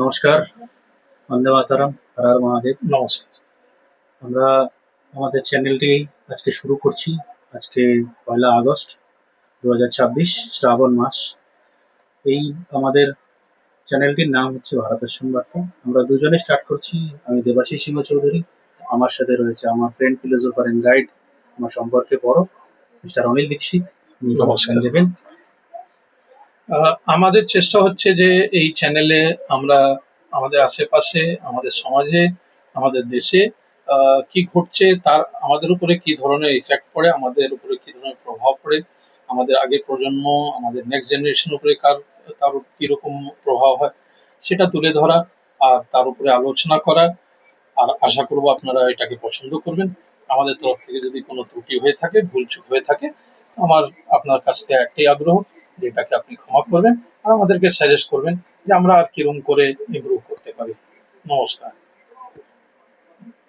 নমস্কার, বন্দে মাতরম, হর হর মহাদেব। নমস্কার। আমরা আমাদের চ্যানেলটি আজকে শুরু করছি। আজকে ১লা আগস্ট ২০২৬ শ্রাবণ মাস। এই আমাদের চ্যানেলটির নাম হচ্ছে ভারতের সংবার্তা। আমরা দুজনে স্টার্ট করছি। আমি দেবাশিস সিংহ চৌধুরী। আমার সাথে রয়েছে আমার ফ্রেন্ড, ফিলোসোফার এন্ড গাইড, আমার সম্পর্কে বড় মিস্টার অনিল দীক্ষিত। নমস্কার। দেবেন। আমাদের চেষ্টা হচ্ছে যে এই চ্যানেলে আমরা আমাদের আশেপাশে, আমাদের সমাজে, আমাদের দেশে কি ঘটছে, তার আমাদের উপরে কি ধরনের ইফেক্ট পড়ে, আমাদের উপরে কি ধরনের প্রভাব পড়ে, আমাদের আগের প্রজন্ম, আমাদের নেক্সট জেনারেশন উপরে তার কিরকম প্রভাব হয়, সেটা তুলে ধরা আর তার উপরে আলোচনা করা। আর আশা করবো আপনারা এটাকে পছন্দ করবেন। আমাদের তরফ থেকে যদি কোনো ত্রুটি হয়ে থাকে, ভুলচুক হয়ে থাকে, আমার আপনার কাছ থেকে একটাই আগ্রহ যে এটাকে আপনি ক্ষমা করবেন আর আমাদেরকে সাজেস্ট করবেন যে আমরা আর কিরকম করে ইমপ্রুভ করতে পারি। নমস্কার।